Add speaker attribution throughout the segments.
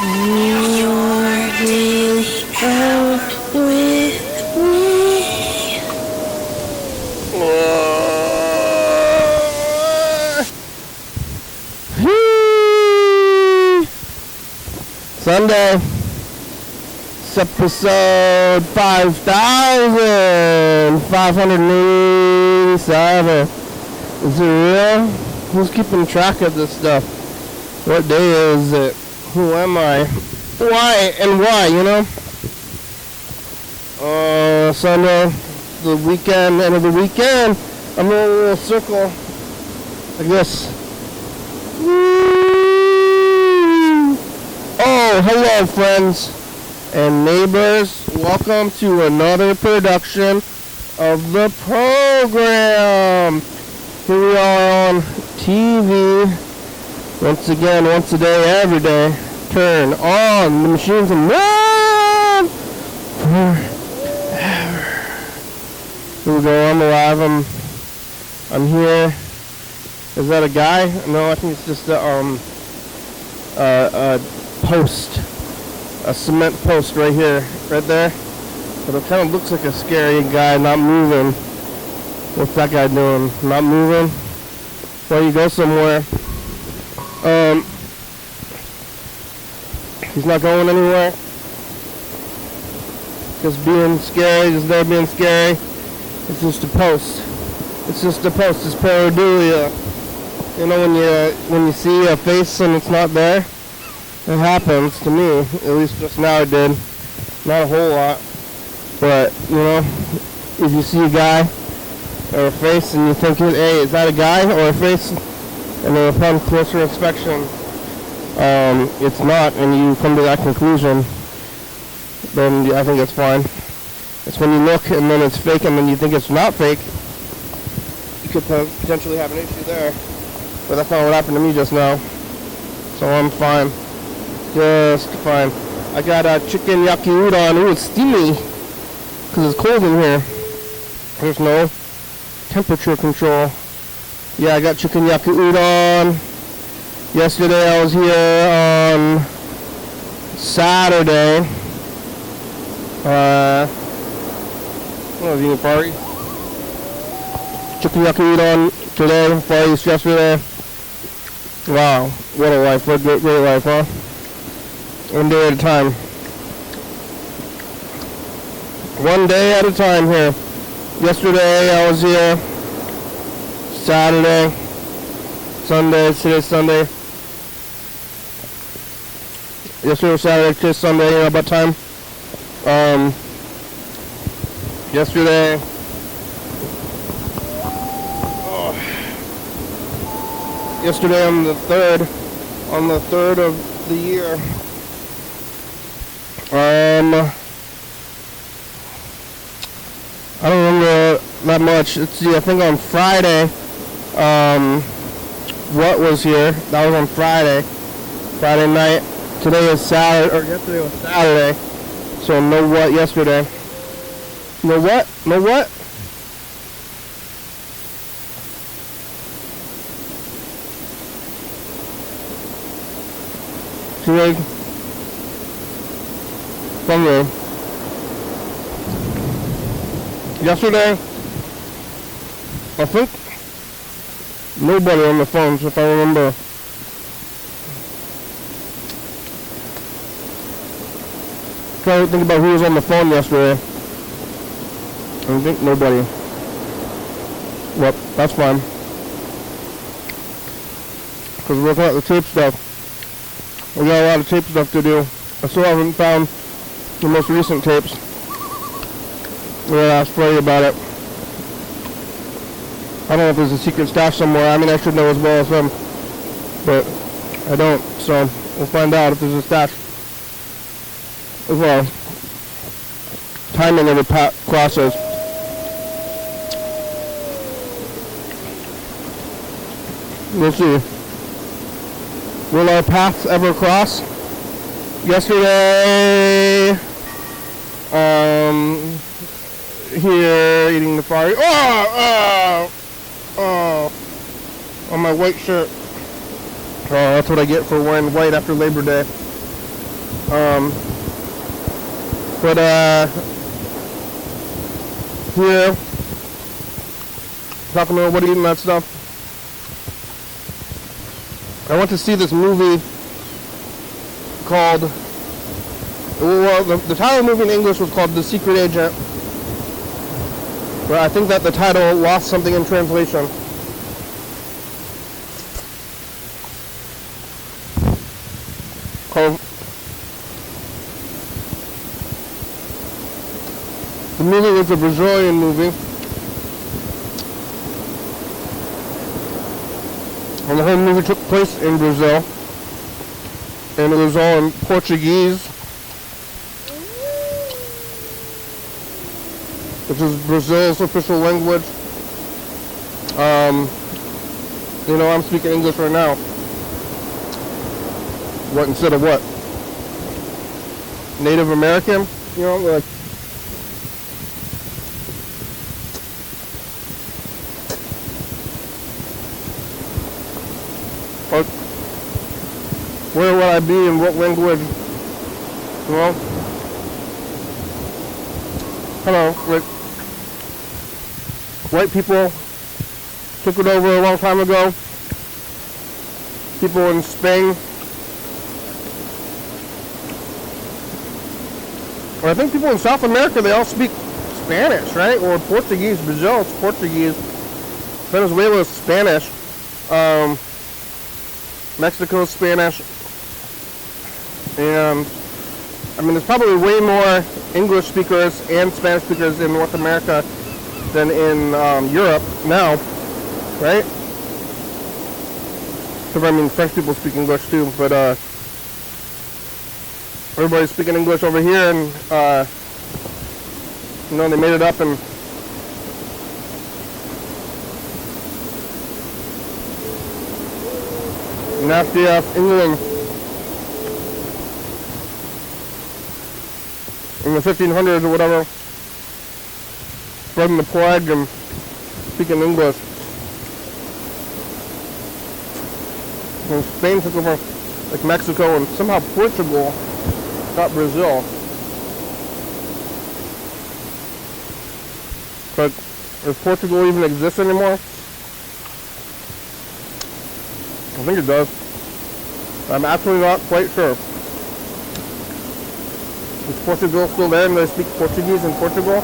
Speaker 1: You're daily out with me.
Speaker 2: Sunday, it's episode 5,587. Is it real? Who's keeping track of this stuff? What day is it? Who am I? Why and why, you know? Sunday, the weekend, end of the weekend. I'm in a little circle like this. Oh, hello friends and neighbors. Welcome to another production of the program. Here we are on TV. Once again, once a day, every day. Turn on the machines and run forever. Here we go, I'm alive. I'm here. Is that a guy? No, I think it's just a post. A cement post right here, right there. But it kind of looks like a scary guy not moving. What's that guy doing? Not moving? Well, you go somewhere. He's not going anywhere. Just being scary, just there being scary. It's just a post. It's just a post. It's pareidolia. You know, when you see a face and it's not there, it happens to me. At least just now it did. Not a whole lot, but you know, if you see a guy or a face and you think, hey, is that a guy or a face? And then upon closer inspection, it's not, and you come to that conclusion, then I think it's fine. It's when you look and then it's fake and then you think it's not fake, you could potentially have an issue there. But that's not what happened to me just now. So I'm fine. Just fine. I got a chicken yaki udon. Ooh, it's steamy because it's cold in here. There's no temperature control. Yeah, I got chicken yaki udon. Yesterday I was here on Saturday. What was eating party? Chicken yaki udon today. Parties yesterday. Wow, what a life! What a great life, huh? One day at a time. One day at a time here. Yesterday I was here. Saturday. Sunday. Today's Sunday. Yesterday was Saturday. Today's Sunday. You know about time? Yesterday. Yesterday on the 3rd of the year. I don't remember that much. Let's see, I think on Friday, what was here? That was on Friday night. Today is Saturday, or yesterday was Saturday. So know what yesterday? Know what? Know what? See, somewhere. Yesterday, I think nobody on the phones, if I remember. Trying to think about who was on the phone yesterday. I don't think nobody. Well, that's fine. Because we're working out the tape stuff. We got a lot of tape stuff to do. I still haven't found the most recent tapes. I'm going to ask Freddie about it. I don't know if there's a secret stash somewhere. I mean, I should know as well as him. But I don't. So we'll find out if there's a stash. As well. Timing of the process. We'll see. Will our paths ever cross? Yesterday, here eating the fire. On my white shirt. Oh, that's what I get for wearing white after Labor Day. But here, talking about what eating that stuff. I went to see this movie called, well, the title of the movie in English was called The Secret Agent. But I think that the title lost something in translation. The movie was a Brazilian movie. And the whole movie took place in Brazil. And it was all in Portuguese, which is Brazil's official language. I'm speaking English right now. What instead of what? Native American? Like. But where would I be in what language? Hello, like, white people took it over a long time ago. People in Spain. Or I think people in South America, they all speak Spanish, right? Or Portuguese. Brazil is Portuguese. Venezuela is Spanish. Mexico is Spanish. And there's probably way more English speakers and Spanish speakers in North America than in Europe now, right? Because French people speak English too, but everybody's speaking English over here, and they made it up and nasty ass England in the 1500s or whatever, spreading the plague and speaking English. And Spain took over like Mexico, and somehow Portugal got Brazil. But does Portugal even exist anymore? I think it does. I'm actually not quite sure. Is Portugal still there and they speak Portuguese in Portugal?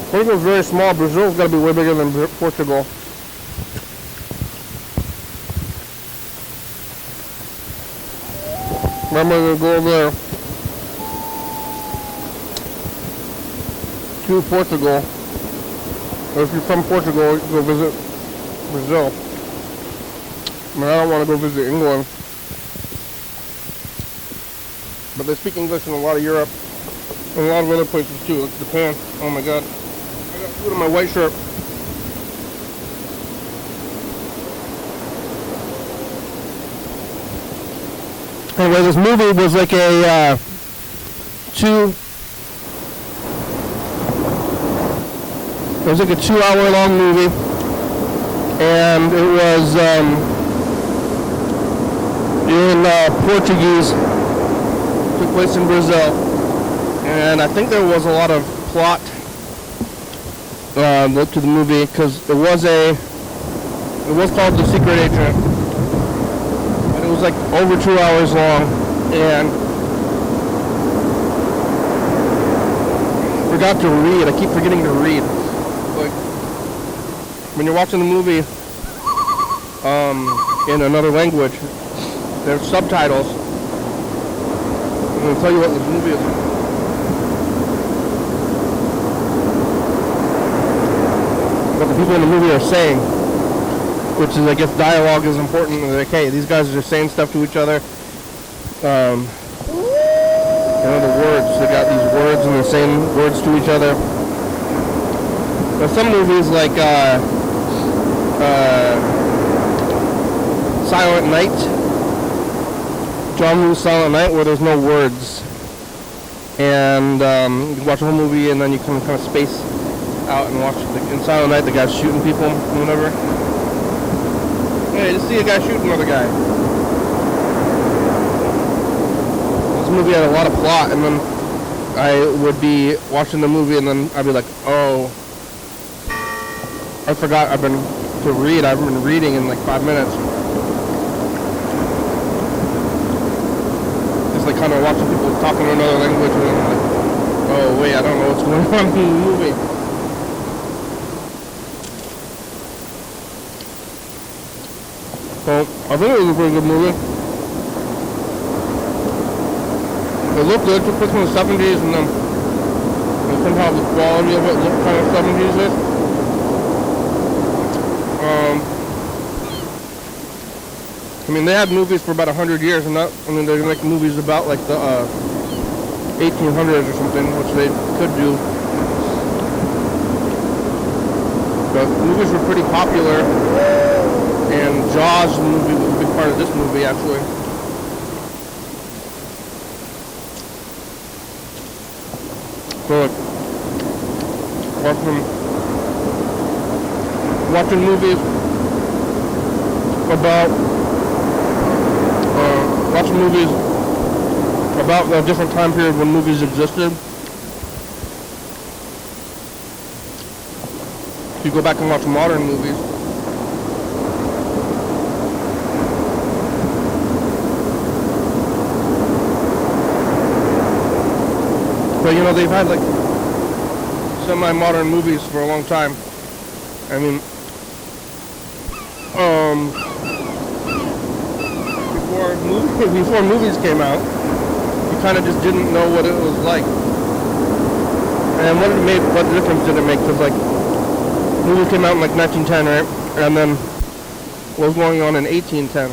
Speaker 2: Portugal's very small. Brazil's got to be way bigger than Portugal. I'm going to go over there to Portugal. Or if you're from Portugal, you can go visit Brazil. I don't want to go visit England. But they speak English in a lot of Europe and a lot of other places too, like Japan. Oh my god. I got food on my white shirt. Anyway, this movie was like a it was like a 2-hour long movie, and it was in Portuguese. Took place in Brazil, and I think there was a lot of plot to the movie because it was called The Secret Agent, and it was like over 2 hours long, and I forgot to read. I keep forgetting to read. Like when you're watching the movie in another language, there's subtitles. I'm going to tell you what this movie is. What the people in the movie are saying, which is, I guess, dialogue is important. Like, hey, these guys are just saying stuff to each other. The words, they got these words and they're saying words to each other. There's some movies like Silent Night. John Woo's Silent Night, where there's no words, and you watch a whole movie and then you can kind of space out and watch. In Silent Night, the guy's shooting people and whatever. Hey, just see a guy shoot another guy. this movie had a lot of plot, and then I would be watching the movie, and then I'd be like, oh, I forgot I've been reading in like 5 minutes. It's like kind of watching people talking in another language, and then I'm like, oh wait, I don't know what's going on in the movie. So I think it was a pretty good movie. It looked good. It took place in the 70s, and then somehow the quality of it looked kind of 70s-ish. I mean, they had movies for about 100 years, and they make movies about like the 1800s or something, which they could do. But movies were pretty popular, and Jaws, the movie, was a big part of this movie, actually. So, watching movies about a different time period when movies existed. If you go back and watch modern movies, but you know, they've had like semi-modern movies for a long time. I mean, before movies came out, you kind of just didn't know what it was like. And what difference did it make? Because like, movies came out in like 1910, right? And then what was going on in 1810?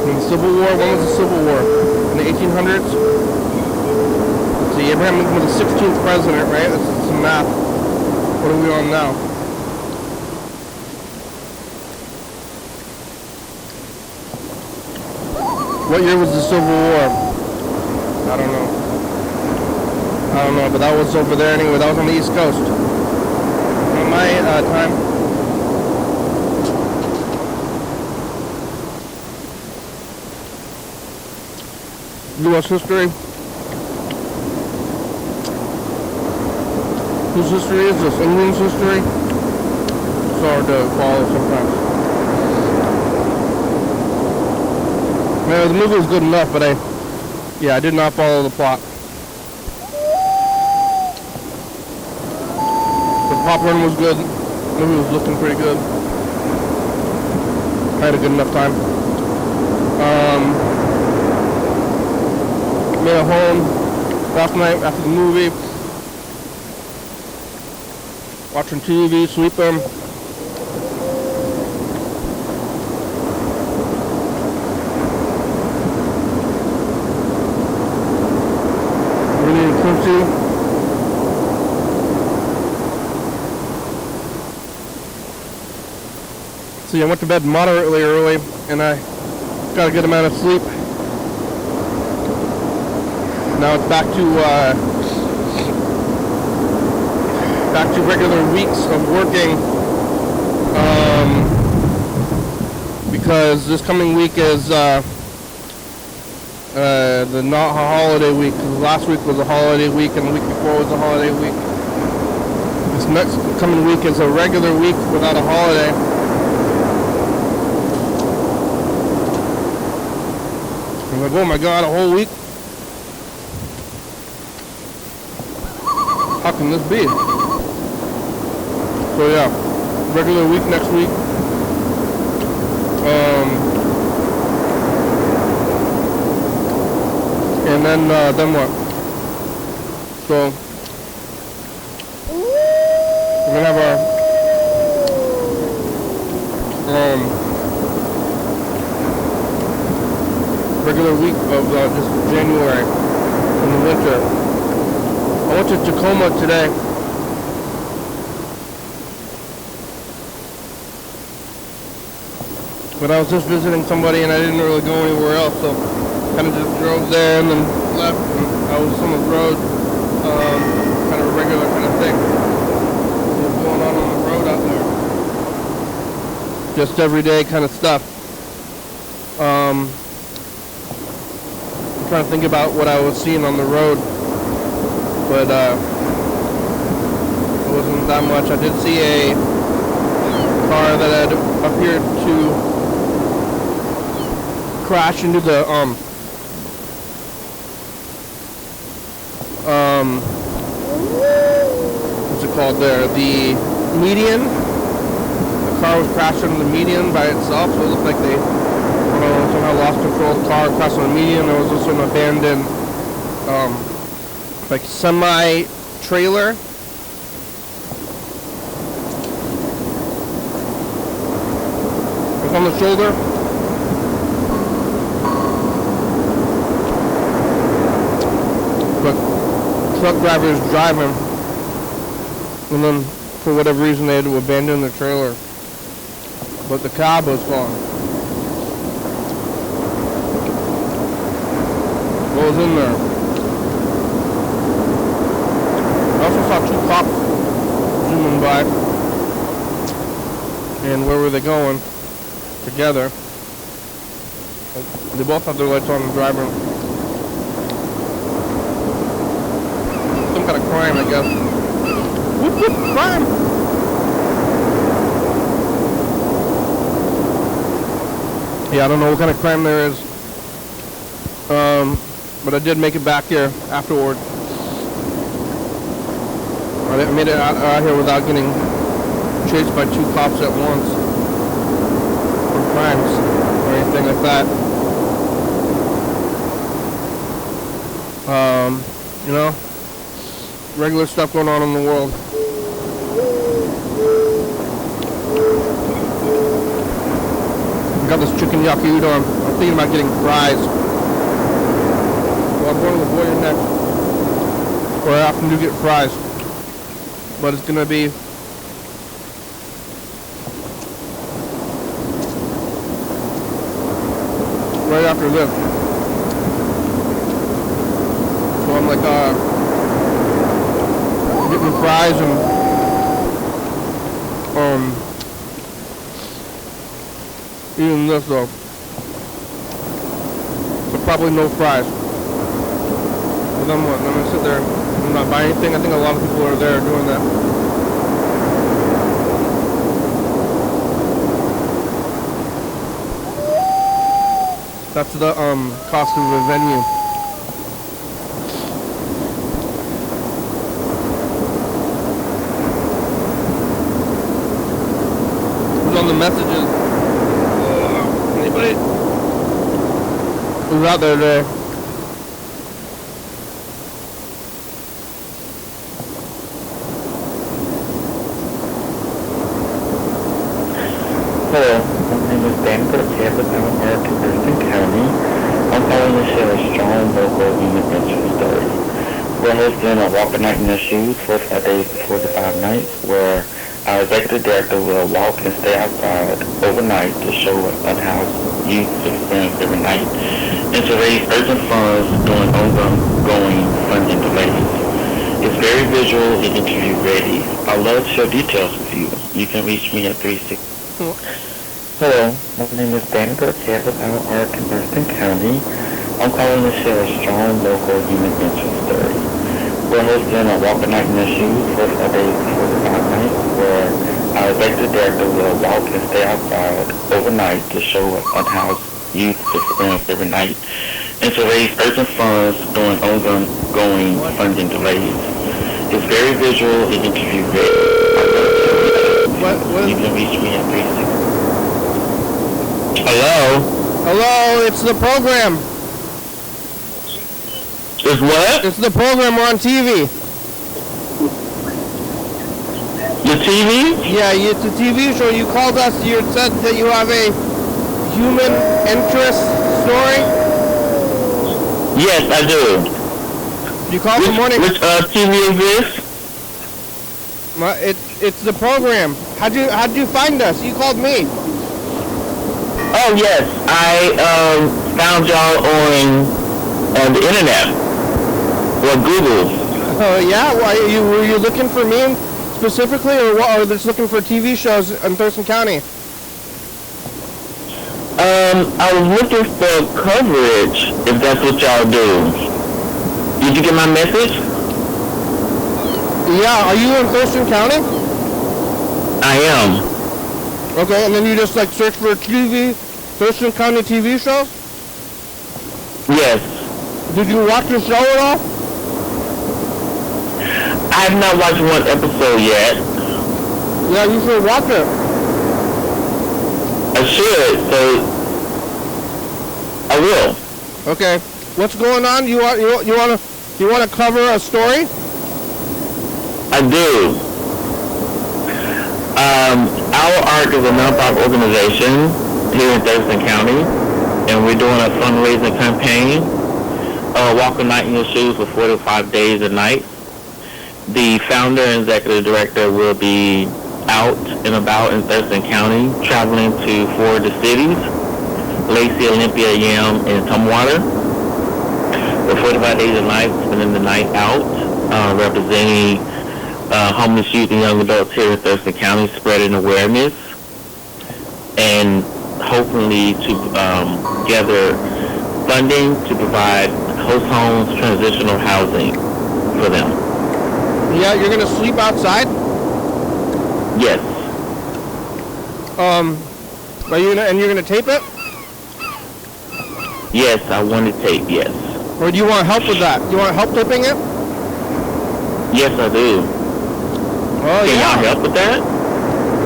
Speaker 2: In the Civil War, when was the Civil War? In the 1800s? Let's see, Abraham Lincoln was the 16th president, right? That's some math. What are we on now? What year was the Civil War? I don't know, but that was over there anyway. That was on the East Coast. On my time. U.S. history. Whose history is this? England's history? It's hard to follow sometimes. Man, the movie was good enough, but I did not follow the plot. The popcorn was good. The movie was looking pretty good. I had a good enough time. Made it home last night after the movie. Watching TV, sleeping. See, I went to bed moderately early, and I got a good amount of sleep. Now it's back to regular weeks of working, because this coming week is the not a holiday week. Last week was a holiday week, and the week before was a holiday week. This next coming week is a regular week without a holiday. I'm like, oh my god, a whole week? How can this be? So yeah, regular week next week. And then what? So we're gonna have our regular week of just January in the winter. I went to Tacoma today. But I was just visiting somebody and I didn't really go anywhere else, so kind of just drove there and then left, and I was on the road, kind of a regular kind of thing. What's going on the road out there? just everyday kind of stuff. I'm trying to think about what I was seeing on the road, but it wasn't that much. I did see a car that had appeared to crash into the what's it called there? The median. The car was crashed into the median by itself, so it looked like they somehow lost control of the car, crashed on the median. There was also an abandoned like semi-trailer. It's on the shoulder. But truck driver is driving, and then for whatever reason they had to abandon the trailer. But the cab was gone. What was in there? I also saw two cops zooming by. And where were they going? Together. They both had their lights on and driving. Some kind of crime, I guess. Whoop, whoop, crime! Yeah, I don't know what kind of crime there is. But I did make it back here afterward. I made it out here without getting chased by two cops at once. For crimes or anything like that. You know, regular stuff going on in the world. I got this chicken yaki udon. I'm thinking about getting fries. Well, I'm going to avoid it next. Or I often do get fries. But it's gonna be right after this. So I'm like getting fries and eating this though. So probably no fries. But then what? I'm gonna sit there and not buy anything. I think a lot of people are there doing that. That's the cost of the venue. Who's on the messages? Anybody? Who's out there today?
Speaker 3: Hello, my name is Dan Garcia with Thurston County. I'm calling to share a strong local human interest story. We're hosting a walk a night in the shoes 45 days before the 5 nights, where our executive director will walk and stay outside overnight to show unhoused youth experience every night and to raise urgent funds during ongoing funding delays. It's very visual and interview ready. I'd love to share details with you. You can reach me at 36. Hello, my name is Dan Garcia with Thurston County. I'm calling to share a strong local human interest story. We're hosting a walk a night in the shoes 45 days before the 5 nights, where our executive director will walk and stay outside overnight to show unhoused youth experience every night and to raise urgent funds during ongoing funding delays. It's very visual and interview ready. You can reach me at 36. Hello?
Speaker 2: Hello, it's the program.
Speaker 3: It's what?
Speaker 2: It's the program. We're on TV.
Speaker 3: The TV?
Speaker 2: Yeah, it's a TV show. You called us. You said that you have a human interest story.
Speaker 3: Yes, I do.
Speaker 2: You called this morning.
Speaker 3: Which TV is this?
Speaker 2: It's the program. How'd you find us? You called me.
Speaker 3: Oh yes, I found y'all on the internet or Google.
Speaker 2: Yeah. Why were you looking for me specifically, or what? Or just looking for TV shows in Thurston County?
Speaker 3: I was looking for coverage, if that's what y'all do. Did you get my message?
Speaker 2: Yeah, are you in Thurston County?
Speaker 3: I am.
Speaker 2: Okay, and then you just like search for TV, Thurston County TV shows?
Speaker 3: Yes.
Speaker 2: Did you watch the show at all?
Speaker 3: I have not watched one episode yet.
Speaker 2: Yeah, you should watch it.
Speaker 3: I should, so I will.
Speaker 2: Okay. What's going on? You want to cover a story?
Speaker 3: I do. Our ARC is a nonprofit organization here in Thurston County, and we're doing a fundraising campaign, Walk a Night in Your Shoes for 45 days and nights. The founder and executive director will be out and about in Thurston County, traveling to 4 of the cities, Lacey, Olympia, Yam, and Tumwater, for 45 days and nights, spending the night out, representing homeless youth and young adults here in Thurston County, spreading awareness, and hopefully to gather funding to provide host homes, transitional housing for them.
Speaker 2: Yeah, you're gonna sleep outside?
Speaker 3: Yes.
Speaker 2: Are you and you're gonna tape it?
Speaker 3: Yes, I want to tape, yes.
Speaker 2: Or do you want help with that? Do you want help taping it?
Speaker 3: Yes, I do.
Speaker 2: Oh,
Speaker 3: Can
Speaker 2: yeah.
Speaker 3: y'all help with that?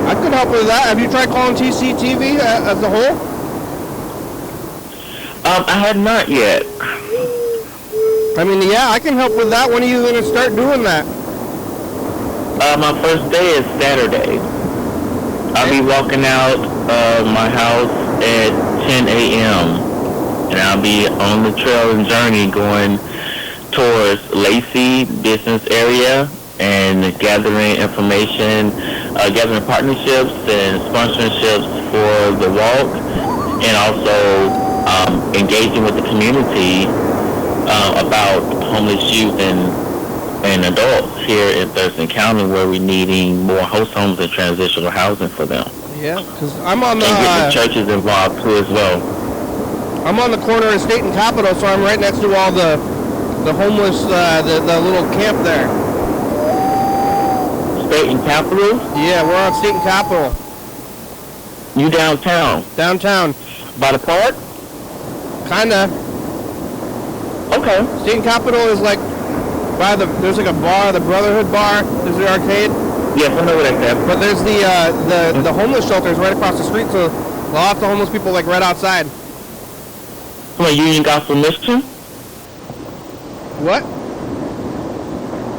Speaker 2: I could help with that. Have you tried calling TCTV as a whole?
Speaker 3: I have not yet.
Speaker 2: I mean, yeah, I can help with that. When are you gonna start doing that?
Speaker 3: My first day is Saturday. I'll be walking out of my house at 10 a.m. and I'll be on the trail and journey going towards Lacey business area and gathering information, gathering partnerships and sponsorships for the walk, and also engaging with the community about homeless youth and adults here in Thurston County, where we're needing more host homes and transitional housing for them.
Speaker 2: Yeah, because I'm on
Speaker 3: And get the churches involved too as well.
Speaker 2: I'm on the corner of State and Capitol, so I'm right next to all the homeless, the little camp there.
Speaker 3: State and Capitol?
Speaker 2: Yeah, we're on State and Capitol.
Speaker 3: You downtown?
Speaker 2: Downtown.
Speaker 3: By the park?
Speaker 2: Kinda.
Speaker 3: Okay.
Speaker 2: State and Capitol is like there's like a bar, the Brotherhood Bar. There's the arcade.
Speaker 3: Yes, I know where that's at.
Speaker 2: But there's the homeless shelters right across the street, so lots of homeless people like right outside.
Speaker 3: From a Union Gospel Mission?
Speaker 2: What?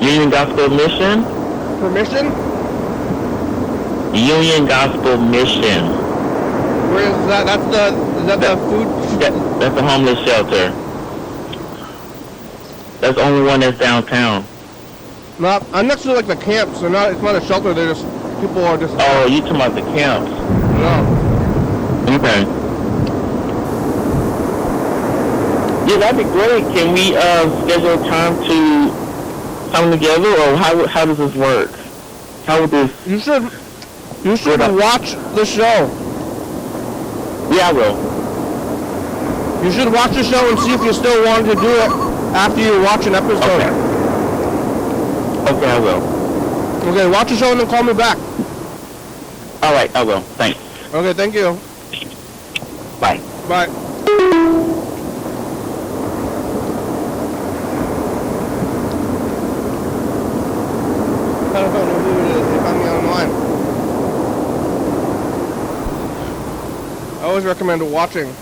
Speaker 3: Union Gospel Mission?
Speaker 2: Permission?
Speaker 3: Union Gospel Mission.
Speaker 2: Where is that? Is that the food?
Speaker 3: That's a homeless shelter. That's the only one that's downtown.
Speaker 2: No, I'm next to like the camps. It's not a shelter. They're just people are just.
Speaker 3: Oh, you talking about the camps?
Speaker 2: No.
Speaker 3: Okay. Yeah, that'd be great. Can we schedule time to come together, or how does this work? How would this?
Speaker 2: You should watch the show.
Speaker 3: Yeah, I will.
Speaker 2: You should watch the show and see if you still want to do it after you watch an episode.
Speaker 3: Okay. Okay, I will.
Speaker 2: Okay, watch the show and then call me back.
Speaker 3: All right, I will. Thanks.
Speaker 2: Okay, thank you.
Speaker 3: Bye.
Speaker 2: Bye. I don't know who it is. They found me online. I always recommend watching.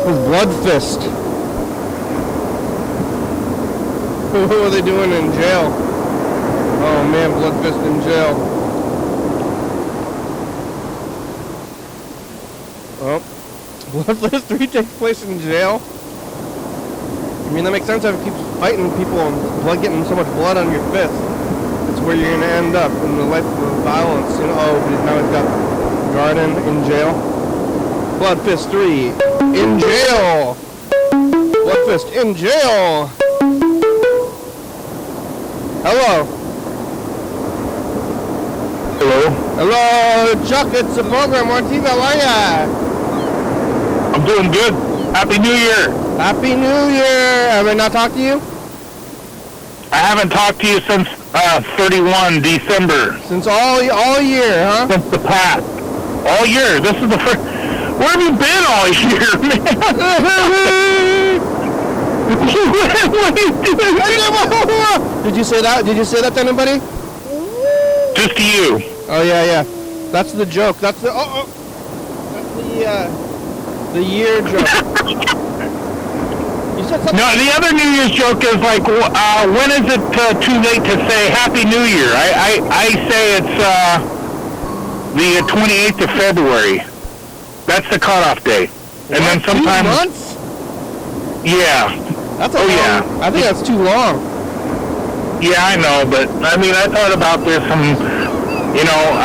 Speaker 2: With Blood Fist. What are they doing in jail? Oh man, Blood Fist in jail. Well, Blood Fist 3 takes place in jail. I mean, that makes sense if it keeps fighting people and getting so much blood on your fist. It's where you're gonna end up in the life of violence. You know, oh, now we've got Garden in jail. Blood Fist 3 in jail. Blood Fist in jail. Hello.
Speaker 4: Hello?
Speaker 2: Hello, Chuck. It's the program. Ortiga, how are ya?
Speaker 4: I'm doing good. Happy New Year.
Speaker 2: Happy New Year. Have I not talked to you?
Speaker 4: I haven't talked to you since 31 December.
Speaker 2: Since all year, huh?
Speaker 4: Since the past. All year. This is the first... Where have you been all year, man? What are you doing?
Speaker 2: Did you say that? Did you say that to anybody?
Speaker 4: Just to you.
Speaker 2: Oh, yeah. That's the joke. That's the... That's the year joke. You said something...
Speaker 4: No, the other New Year's joke is like, when is it too late to say Happy New Year? I say it's the 28th of February. That's the cutoff day. And then sometimes...
Speaker 2: 2 months?
Speaker 4: Yeah.
Speaker 2: That's a long...
Speaker 4: Yeah.
Speaker 2: I think that's too long.
Speaker 4: Yeah, I know, but I mean, I thought about this, and you know,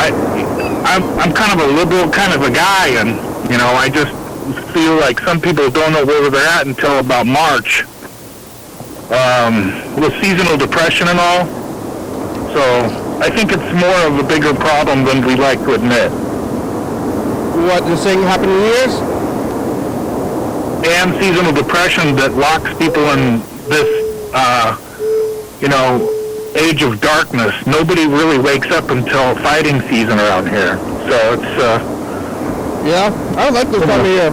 Speaker 4: I'm kind of a liberal kind of a guy, and you know, I just feel like some people don't know where they're at until about March, with seasonal depression and all. So I think it's more of a bigger problem than we like to admit.
Speaker 2: What, you're saying Happy New Year's?
Speaker 4: And seasonal depression that locks people in this, you know, age of darkness. Nobody really wakes up until fighting season around here. So it's,
Speaker 2: Yeah, I like this time of year.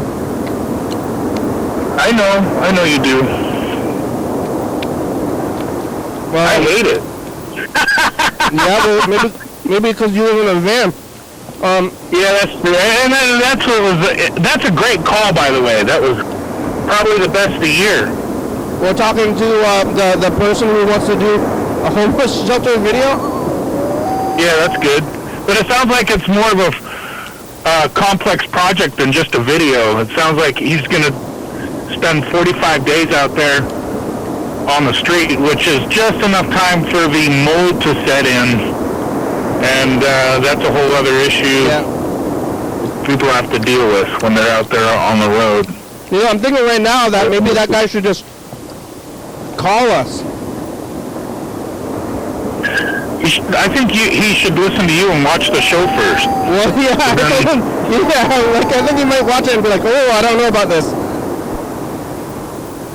Speaker 4: I know you do.
Speaker 2: Well,
Speaker 4: I hate it.
Speaker 2: Yeah, but maybe because you live in a van.
Speaker 4: Yeah, that's true. And that's a great call, by the way. That was probably the best of the year.
Speaker 2: We're talking to the person who wants to do a homeless shelter video.
Speaker 4: Yeah, that's good. But it sounds like it's more of a complex project than just a video. It sounds like he's going to spend 45 days out there on the street, which is just enough time for the mold to set in. And that's a whole other issue people have to deal with when they're out there on the road.
Speaker 2: You know, I'm thinking right now that maybe that guy should just call us.
Speaker 4: I think he should listen to you and watch the show first.
Speaker 2: Well, yeah, like I think he might watch it and be like, oh, I don't know about this.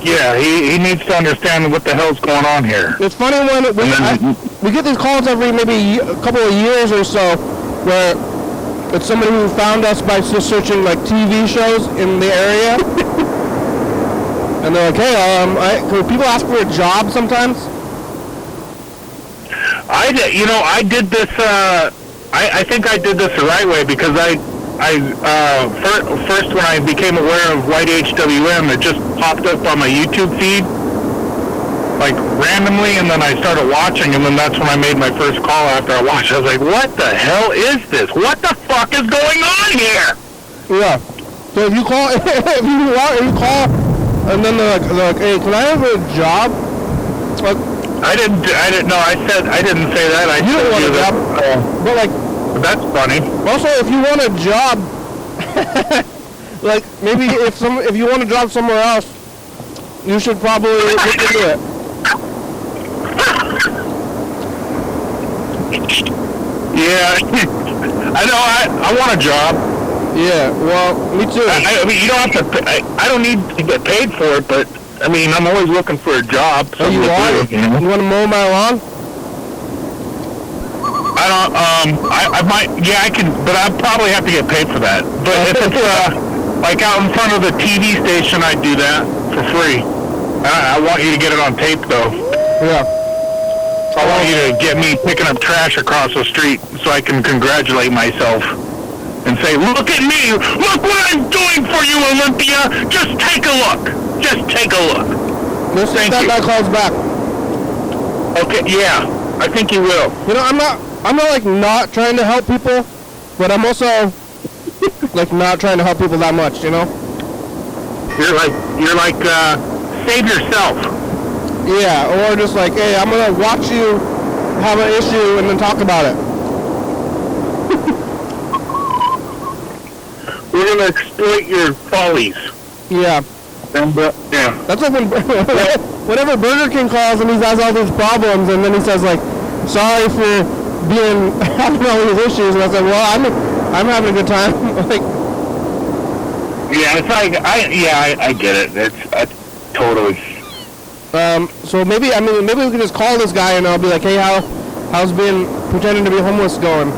Speaker 4: Yeah, he needs to understand what the hell's going on here.
Speaker 2: It's funny when we get these calls every maybe a couple of years or so where it's somebody who found us by just searching like TV shows in the area. And they're like, hey, can people ask for a job sometimes?
Speaker 4: I did this, I think I did this the right way because first when I became aware of YDHWM, it just popped up on my YouTube feed, like randomly, and then I started watching, and then that's when I made my first call after I watched. I was like, what the hell is this? What the fuck is going on here?
Speaker 2: Yeah. So if you call, if you call, and then they're like, hey, can I have a job? Like,
Speaker 4: I didn't know. I didn't say that.
Speaker 2: You don't want a job, but like,
Speaker 4: that's funny.
Speaker 2: also, if you want a job, like maybe if you want a job somewhere else, you should probably look into it.
Speaker 4: Yeah, I know. I want a job.
Speaker 2: Yeah, well, me too.
Speaker 4: I mean, you don't have to. I don't need to get paid for it, but I mean, I'm always looking for a job.
Speaker 2: Oh, you want? You want to mow my lawn?
Speaker 4: I don't. I might. Yeah, I can, but I probably have to get paid for that. But if it's like out in front of the TV station, I'd do that for free. I want you to get it on tape, though.
Speaker 2: Yeah.
Speaker 4: I want you to get me picking up trash across the street so I can congratulate myself and say, look at me! Look what I'm doing for you, Olympia! Just take a look! Just take a look!
Speaker 2: Let's see if that guy calls back.
Speaker 4: Okay, yeah. I think he will.
Speaker 2: You know, I'm not like not trying to help people, but I'm also like not trying to help people that much, you know?
Speaker 4: You're like, save yourself.
Speaker 2: Yeah, or just like, hey, I'm gonna watch you have an issue and then talk about it.
Speaker 4: We're gonna exploit your follies.
Speaker 2: Yeah.
Speaker 4: And, yeah.
Speaker 2: That's like when whenever Burger King calls and he has all these problems, and then he says like, sorry for having all these issues, and I said, well, I'm having a good time. Like,
Speaker 4: yeah, it's like I get it. It's totally.
Speaker 2: So maybe we can just call this guy and I'll be like, hey, how's being pretending to be homeless going?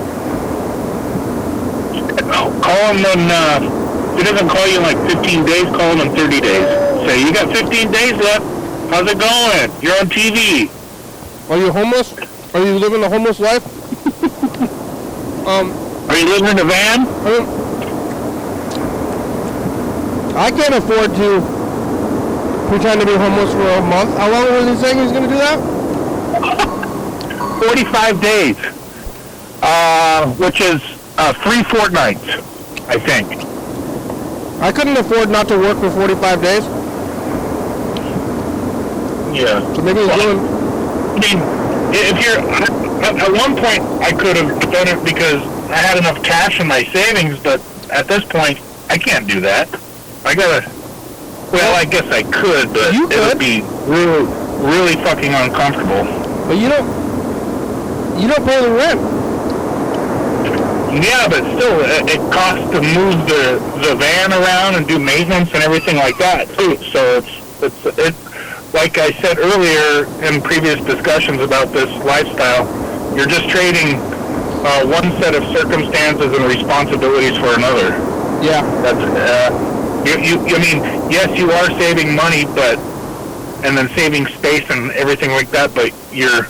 Speaker 4: Call him when if he doesn't call you in like 15 days. Call him in 30 days. Say you got 15 days left. How's it going? You're on TV.
Speaker 2: Are you homeless? Are you living a homeless life?
Speaker 4: Are you living in a van?
Speaker 2: I can't afford to pretend to be homeless for a month. How long was he saying he was going to do that?
Speaker 4: 45 days. Which is 3 fortnights, I think.
Speaker 2: I couldn't afford not to work for 45 days.
Speaker 4: Yeah.
Speaker 2: So maybe he's doing...
Speaker 4: I mean, if you're... At one point, I could have done it because I had enough cash in my savings, but at this point, I can't do that. I gotta... Well, I guess I could, but it would be really, really fucking uncomfortable.
Speaker 2: But you don't pay the rent.
Speaker 4: Yeah, but still, it costs to move the van around and do maintenance and everything like that too. So it's like I said earlier in previous discussions about this lifestyle, you're just trading one set of circumstances and responsibilities for another.
Speaker 2: Yeah.
Speaker 4: That's I mean, yes, you are saving money, and then saving space and everything like that, but you're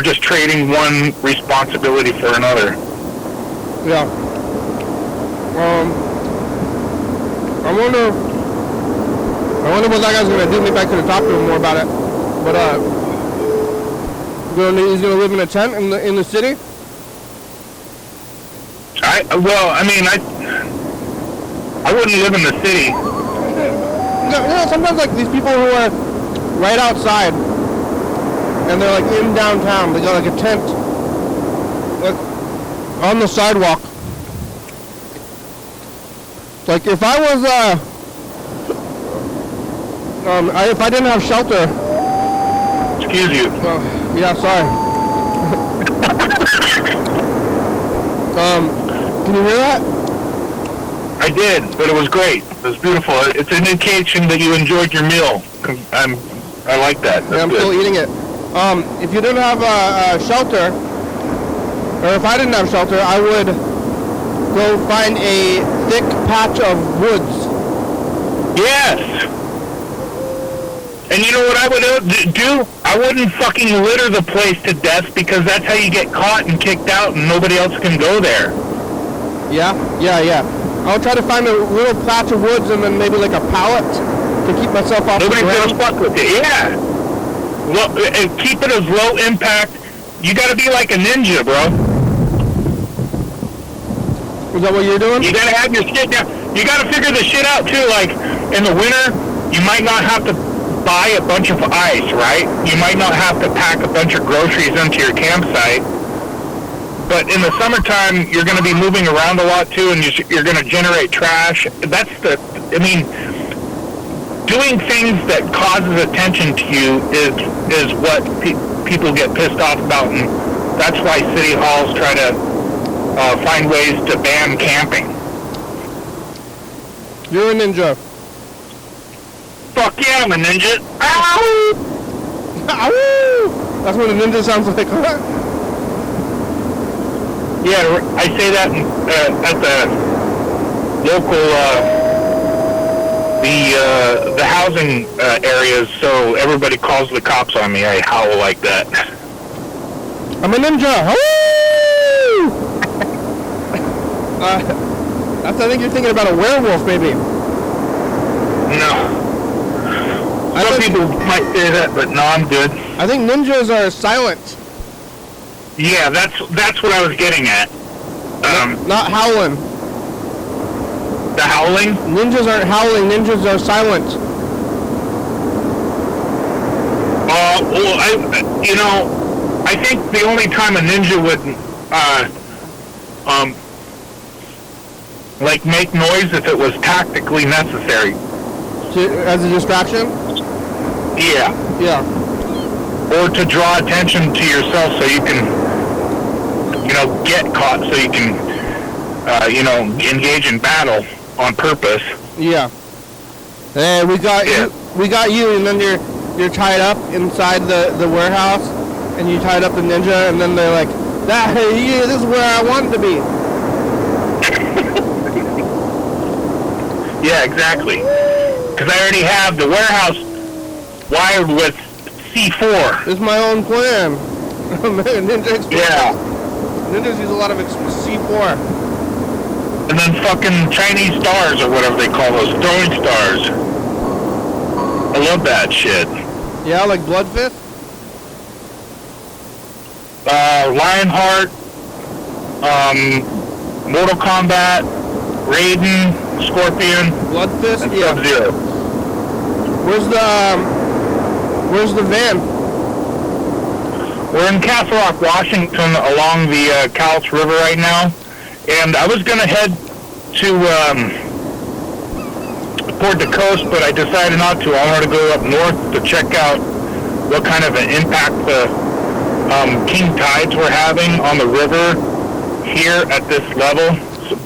Speaker 4: just trading one responsibility for another.
Speaker 2: Yeah. I wonder what that guy's gonna do. Maybe I could have talked to him more about it. But he's gonna live in a tent in the city.
Speaker 4: I wouldn't live in the city.
Speaker 2: No, sometimes like these people who are right outside and they're like in downtown, they got like a tent like on the sidewalk. Like if I was if I didn't have shelter.
Speaker 4: Excuse you.
Speaker 2: Yeah, sorry. Can you hear that?
Speaker 4: I did, but it was great. It was beautiful. It's an indication that you enjoyed your meal. I like that. That's
Speaker 2: I'm
Speaker 4: good.
Speaker 2: still eating it. If you didn't have a shelter, or if I didn't have shelter, I would go find a thick patch of woods.
Speaker 4: Yes. And you know what I would do? I wouldn't fucking litter the place to death because that's how you get caught and kicked out and nobody else can go there.
Speaker 2: Yeah. I'll try to find a little patch of woods and then maybe like a pallet to keep myself off the ground.
Speaker 4: Nobody's gonna fuck with it. Yeah. Well, and keep it as low impact. You gotta be like a ninja, bro.
Speaker 2: Is that what you're doing?
Speaker 4: You gotta have your shit down. You gotta figure the shit out too. Like in the winter, you might not have to buy a bunch of ice, right? You might not have to pack a bunch of groceries into your campsite. But in the summertime, you're going to be moving around a lot too, and you're going to generate trash. Doing things that causes attention to you is what people get pissed off about, and that's why city halls try to find ways to ban camping.
Speaker 2: You're a ninja.
Speaker 4: Fuck yeah, I'm a ninja. Ow!
Speaker 2: Ow! That's what a ninja sounds like.
Speaker 4: Yeah, I say that at the local, the housing areas, so everybody calls the cops on me. I howl like that.
Speaker 2: I'm a ninja. I think you're thinking about a werewolf, maybe.
Speaker 4: No. Some people might say that, but no, I'm good.
Speaker 2: I think ninjas are silent.
Speaker 4: Yeah, that's what I was getting at.
Speaker 2: Not howling.
Speaker 4: The howling?
Speaker 2: Ninjas aren't howling. Ninjas are silent.
Speaker 4: Well, I think the only time a ninja would, like make noise if it was tactically necessary.
Speaker 2: As a distraction?
Speaker 4: Yeah.
Speaker 2: Yeah.
Speaker 4: Or to draw attention to yourself so you can get caught so you can, engage in battle on purpose.
Speaker 2: Yeah. Hey, we got you. We got you, and then you're tied up inside the warehouse, and you tied up the ninja, and then they're like, this is where I want to be.
Speaker 4: Yeah, exactly. Because I already have the warehouse wired with C4.
Speaker 2: It's my own plan. Ninjas use a lot of C4.
Speaker 4: And then fucking Chinese stars, or whatever they call those, throwing stars. I love that shit.
Speaker 2: Yeah, like Blood Fist?
Speaker 4: Lionheart, Mortal Kombat, Raiden, Scorpion,
Speaker 2: Blood Fist?
Speaker 4: and
Speaker 2: Yeah.
Speaker 4: Sub-Zero.
Speaker 2: Where's the van?
Speaker 4: We're in Castle Rock, Washington, along the Cowlitz River right now. And I was going to head to toward the coast, but I decided not to. I wanted to go up north to check out what kind of an impact the king tides were having on the river here at this level.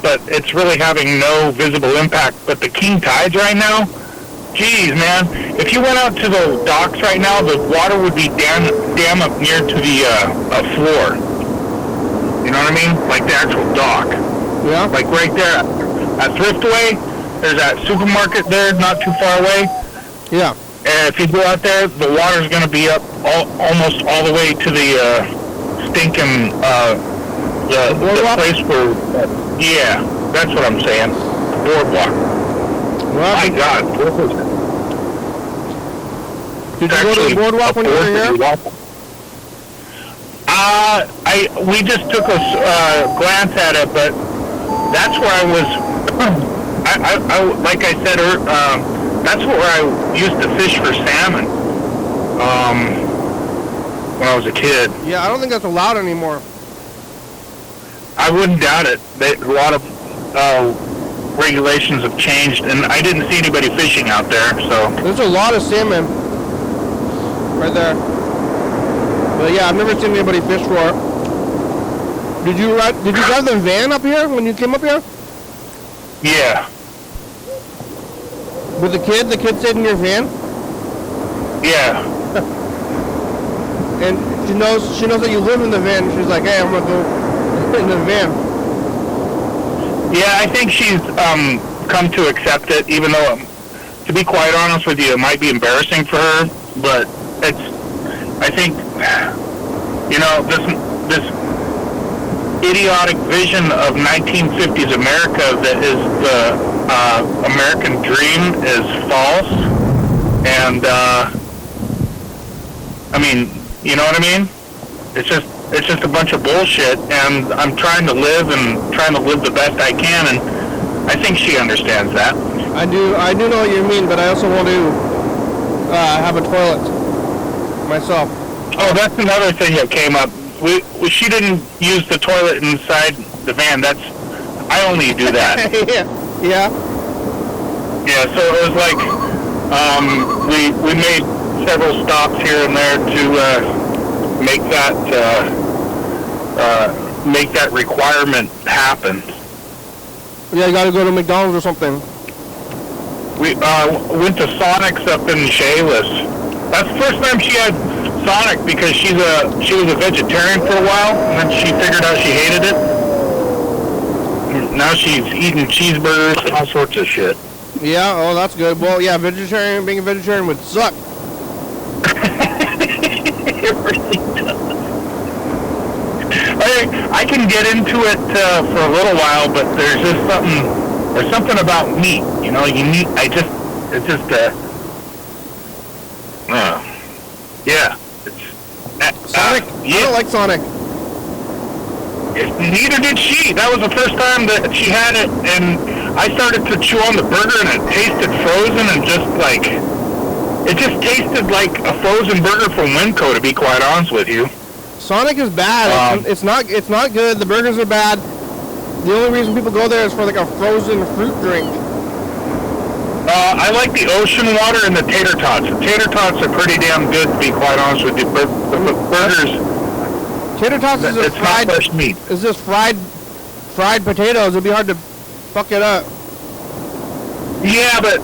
Speaker 4: But it's really having no visible impact. But the king tides right now, geez, man, if you went out to the docks right now, the water would be dam up near to the floor. You know what I mean? Like the actual dock.
Speaker 2: Yeah.
Speaker 4: Like right there at Thriftway, there's that supermarket there not too far away.
Speaker 2: Yeah.
Speaker 4: And if you go out there, the water's going to be up almost all the way to the stinking, the place where, yeah, that's what I'm saying. Boardwalk.
Speaker 2: Well,
Speaker 4: My God.
Speaker 2: Did you go to the boardwalk when you were here?
Speaker 4: We just took a glance at it, but that's where I was. I like I said, that's where I used to fish for salmon. When I was a kid.
Speaker 2: Yeah, I don't think that's allowed anymore.
Speaker 4: I wouldn't doubt it. A lot of regulations have changed, and I didn't see anybody fishing out there. So
Speaker 2: there's a lot of salmon right there. But yeah, I've never seen anybody fish for it. Did you drive the van up here when you came up here?
Speaker 4: Yeah.
Speaker 2: With the kid? The kid stayed in your van?
Speaker 4: Yeah.
Speaker 2: And she knows that you live in the van. She's like, hey, I'm gonna go in the van.
Speaker 4: Yeah, I think she's come to accept it, even though, to be quite honest with you, it might be embarrassing for her. But I think, this idiotic vision of 1950s America that is the American dream is false. And, you know what I mean? It's just a bunch of bullshit, and I'm trying to live the best I can, and I think she understands that.
Speaker 2: I do know what you mean, but I also want to have a toilet myself.
Speaker 4: Oh, that's another thing that came up. She didn't use the toilet inside the van. I only do that.
Speaker 2: Yeah.
Speaker 4: Yeah, so it was like we made several stops here and there to make that requirement happen.
Speaker 2: Yeah, you gotta go to McDonald's or something.
Speaker 4: We went to Sonic's up in Chehalis. That's the first time she had Sonic, because she was a vegetarian for a while, and then she figured out she hated it. Now she's eating cheeseburgers and all sorts of shit.
Speaker 2: Yeah, oh, that's good. Well, yeah, being a vegetarian would suck.
Speaker 4: It really does. I can get into it for a little while, but there's something about meat, yeah.
Speaker 2: Sonic?
Speaker 4: Yeah.
Speaker 2: I don't like Sonic.
Speaker 4: Neither did she. That was the first time that she had it, and I started to chew on the burger, and it tasted frozen, and it just tasted like a frozen burger from Winco, to be quite honest with you.
Speaker 2: Sonic is bad. It's not good. The burgers are bad. The only reason people go there is for like a frozen fruit drink.
Speaker 4: I like the ocean water and the tater tots. The tater tots are pretty damn good, to be quite honest with you. But the burgers,
Speaker 2: Tater tots is
Speaker 4: It's
Speaker 2: just
Speaker 4: not
Speaker 2: fried.
Speaker 4: fresh meat.
Speaker 2: It's just fried potatoes. It'd be hard to fuck it up.
Speaker 4: Yeah, but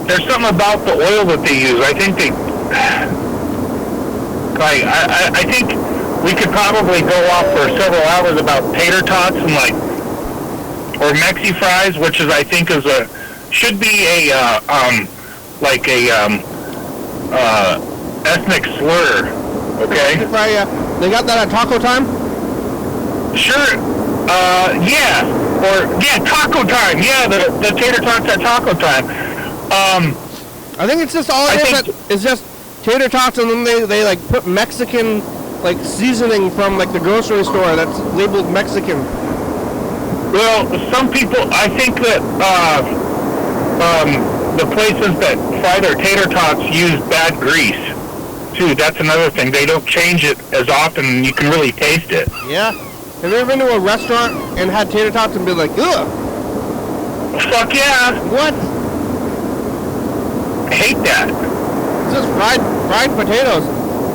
Speaker 4: there's something about the oil that they use. I think I think we could probably go off for several hours about tater tots and or Mexi fries, which is I think should be a ethnic slur. Okay.
Speaker 2: Right, yeah. They got that at Taco Time?
Speaker 4: Sure. Yeah. Taco Time. Yeah, the tater tots at Taco Time.
Speaker 2: I think it's just all it is. It's just tater tots, and then they like put Mexican seasoning from the grocery store that's labeled Mexican.
Speaker 4: Well, some people, I think that the places that fry their tater tots use bad grease too. That's another thing. They don't change it as often, and you can really taste it.
Speaker 2: Yeah. Have you ever been to a restaurant and had tater tots and been like, ugh?
Speaker 4: Fuck yeah.
Speaker 2: What?
Speaker 4: I hate that.
Speaker 2: It's just fried potatoes.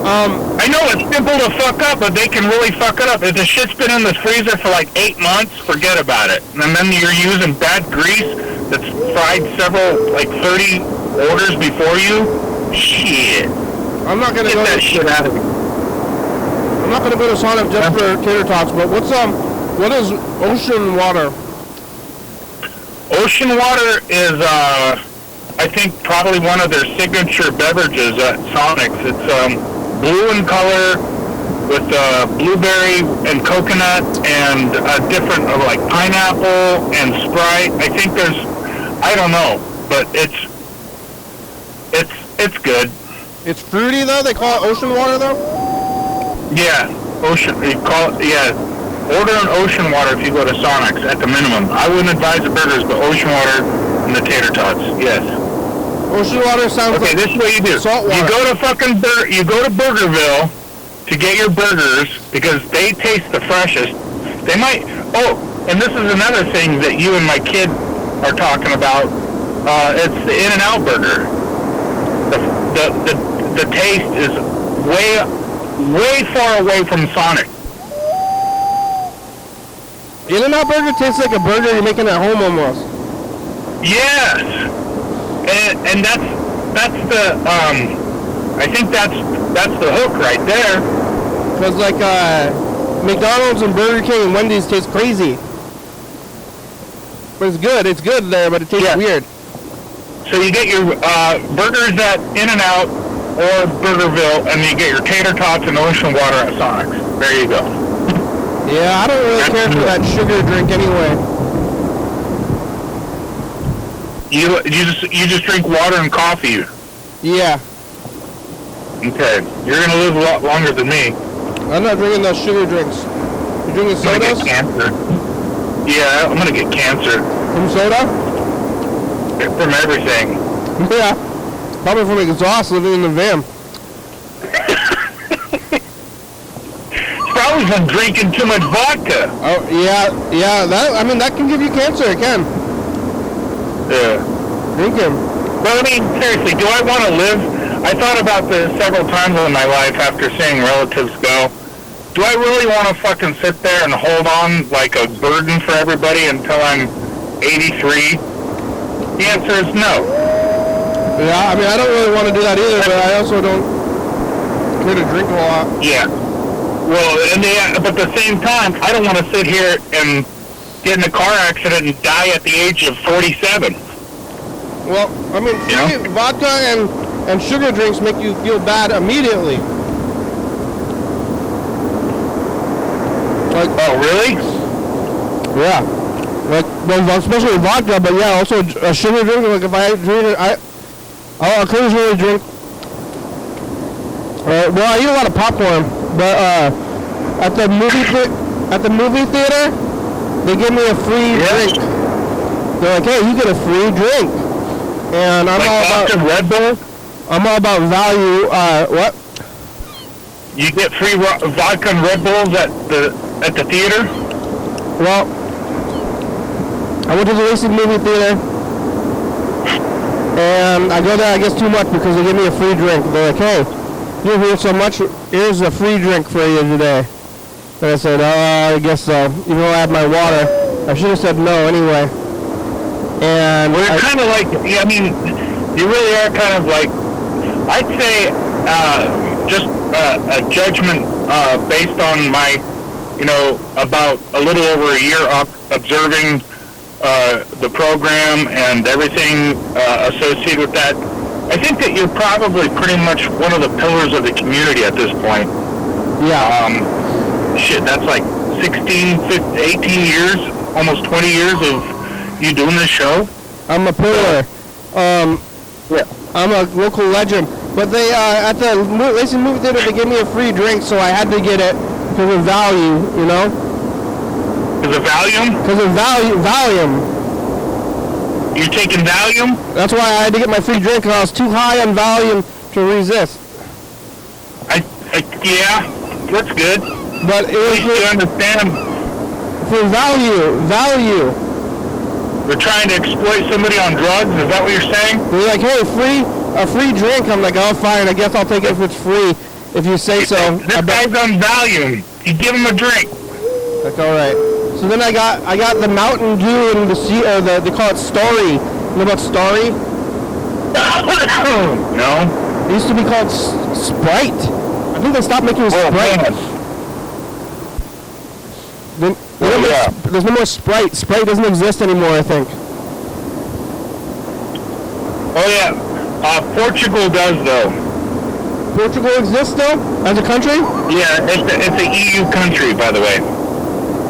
Speaker 4: I know it's simple to fuck up, but they can really fuck it up. If the shit's been in the freezer for 8 months, forget about it. And then you're using bad grease that's fried several, 30 orders before you. Shit.
Speaker 2: I'm not gonna
Speaker 4: Get that shit out of here.
Speaker 2: I'm not gonna go to Sonic just for tater tots, but what is ocean water?
Speaker 4: Ocean water is, I think, probably one of their signature beverages at Sonic's. It's blue in color with blueberry and coconut and different pineapple and Sprite. I think I don't know, but it's good.
Speaker 2: It's fruity though. They call it ocean water though.
Speaker 4: Yeah, order an ocean water if you go to Sonic's at the minimum. I wouldn't advise the burgers, but ocean water and the tater tots, yes.
Speaker 2: Ocean water sounds
Speaker 4: okay, this is what you do.
Speaker 2: Salt water.
Speaker 4: You go to you go to Burgerville to get your burgers because they taste the freshest. They might, and this is another thing that you and my kid are talking about. It's the In-N-Out burger. The taste is way far away from Sonic.
Speaker 2: In-N-Out burger tastes like a burger you're making at home almost.
Speaker 4: Yes, and that's the I think that's the hook right there.
Speaker 2: Because McDonald's and Burger King and Wendy's taste crazy, but it's good. It's good there, but it tastes weird.
Speaker 4: So you get your burgers at In-N-Out or Burgerville, and you get your tater tots and ocean water at Sonic's. There you go.
Speaker 2: Yeah, I don't really care for that sugar drink anyway.
Speaker 4: You just drink water and coffee.
Speaker 2: Yeah.
Speaker 4: Okay, you're gonna live a lot longer than me.
Speaker 2: I'm not drinking those sugar drinks. You drinking sodas?
Speaker 4: I'm gonna get cancer. Yeah, I'm gonna get cancer.
Speaker 2: From soda?
Speaker 4: From everything.
Speaker 2: Yeah. Probably from exhaust living in the van.
Speaker 4: It's probably from drinking too much vodka.
Speaker 2: Oh yeah. That can give you cancer. It can.
Speaker 4: Yeah.
Speaker 2: Drinking.
Speaker 4: But seriously, do I want to live? I thought about this several times in my life after seeing relatives go. Do I really want to fucking sit there and hold on like a burden for everybody until I'm 83? The answer is no.
Speaker 2: Yeah, I don't really want to do that either, but I also don't care to drink a lot.
Speaker 4: Yeah. Well, but at the same time, I don't want to sit here and get in a car accident and die at the age of 47.
Speaker 2: Well, vodka and sugar drinks make you feel bad immediately.
Speaker 4: Oh, really?
Speaker 2: Yeah. Especially vodka, but yeah, also a sugar drink. If I drink it, I'll occasionally drink. Well, I eat a lot of popcorn, but at the movie theater, they give me a free drink. They're like, hey, you get a free drink, and I'm all about
Speaker 4: Red Bull.
Speaker 2: I'm all about value. What?
Speaker 4: You get free vodka and Red Bulls at the theater?
Speaker 2: Well, I went to the recent movie theater, and I go there, I guess, too much because they give me a free drink. They're like, hey, you're here so much, here's a free drink for you today. And I said, I guess so. Even though I had my water, I should have said no anyway. And
Speaker 4: well, you're kind of like, I mean, you really are kind of like, I'd say, just a judgment based on my, about a little over a year observing the program and everything associated with that. I think that you're probably pretty much one of the pillars of the community at this point.
Speaker 2: Yeah.
Speaker 4: Shit, that's like 16, 15, 18 years, almost 20 years of you doing this show.
Speaker 2: I'm a pillar.
Speaker 4: Yeah.
Speaker 2: I'm a local legend. But they, at the Lacey movie theater, they gave me a free drink, so I had to get it because of value,
Speaker 4: Because of Valium?
Speaker 2: Because of Valium.
Speaker 4: You're taking Valium?
Speaker 2: That's why I had to get my free drink, because I was too high on Valium to resist.
Speaker 4: Yeah, that's good.
Speaker 2: But it was
Speaker 4: you understand.
Speaker 2: For value.
Speaker 4: They're trying to exploit somebody on drugs? Is that what you're saying?
Speaker 2: They're like, hey, a free drink. I'm like, oh, fine. I guess I'll take it if it's free, if you say so.
Speaker 4: This guy's on Valium. You give him a drink.
Speaker 2: That's all right. So then I got the Mountain Dew and the sea, they call it Story. You know about Story?
Speaker 4: No.
Speaker 2: It used to be called Sprite. I think they stopped making Sprite. There's no more Sprite. Sprite doesn't exist anymore, I think.
Speaker 4: Oh yeah, Portugal does though.
Speaker 2: Portugal exists though, as a country?
Speaker 4: Yeah, it's a EU country, by the way.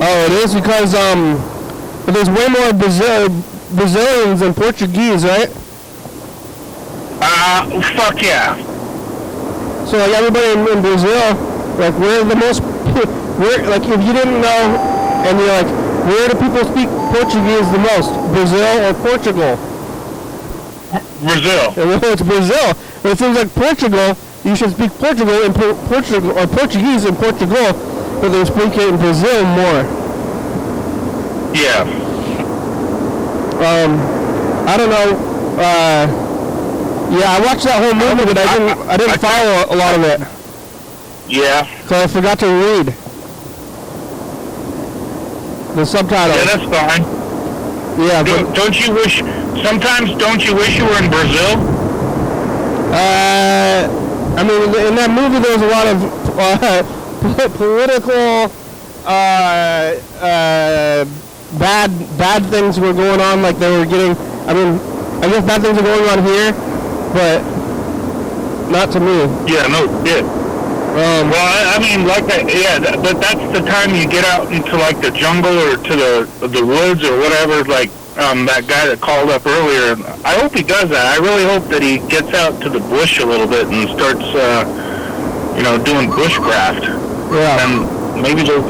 Speaker 2: Oh, it is because but there's way more Brazilians than Portuguese, right?
Speaker 4: Fuck yeah.
Speaker 2: So like everybody in Brazil, like we're the most, like if you didn't know, and you're like, where do people speak Portuguese the most? Brazil or Portugal?
Speaker 4: Brazil.
Speaker 2: It's Brazil. But it seems like Portugal, you should speak Portugal in Portugal or Portuguese in Portugal, but they speak it in Brazil more.
Speaker 4: Yeah.
Speaker 2: I don't know. Yeah, I watched that whole movie, but I didn't follow a lot of it.
Speaker 4: Yeah.
Speaker 2: So I forgot to read the subtitles.
Speaker 4: Yeah, that's fine.
Speaker 2: Yeah.
Speaker 4: Don't you wish? Sometimes don't you wish you were in Brazil?
Speaker 2: I mean, in that movie there was a lot of political bad things were going on. Like they were getting. I mean, I guess bad things are going on here, but not to me.
Speaker 4: Yeah, no shit. Well, I mean, like that. Yeah, but that's the time you get out into like the jungle or to the woods or whatever. Like that guy that called up earlier. I hope he does that. I really hope that he gets out to the bush a little bit and starts, doing bushcraft.
Speaker 2: Yeah.
Speaker 4: And maybe they'll.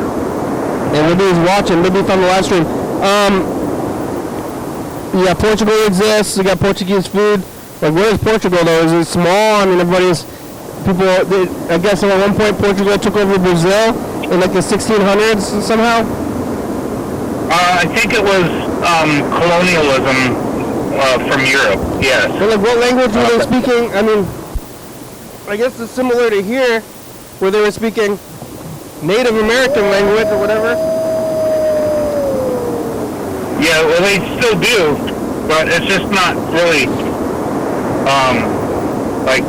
Speaker 2: And maybe he's watching. Maybe he's on the live stream. Yeah, Portugal exists. We got Portuguese food. Like, where is Portugal though? Is it small? I mean, I guess at one point Portugal took over Brazil in like the 1600s somehow.
Speaker 4: I think it was colonialism from Europe. Yes.
Speaker 2: But like, what language were they speaking? I mean, I guess it's similar to here, where they were speaking Native American language or whatever.
Speaker 4: Yeah, well, they still do, but it's just not really, like,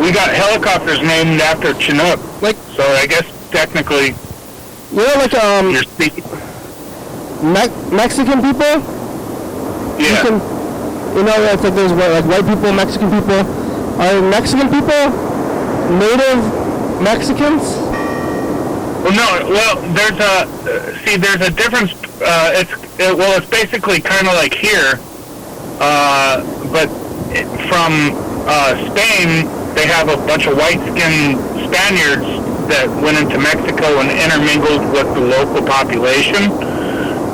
Speaker 4: we got helicopters named after Chinook,
Speaker 2: Like,
Speaker 4: so I guess technically
Speaker 2: like,
Speaker 4: you're speaking.
Speaker 2: Mexican people?
Speaker 4: Yeah.
Speaker 2: It's like there's like white people, Mexican people. Are Mexican people native Mexicans?
Speaker 4: Well, no. Well, there's a difference. It's basically kind of like here, but from Spain, they have a bunch of white-skinned Spaniards that went into Mexico and intermingled with the local population,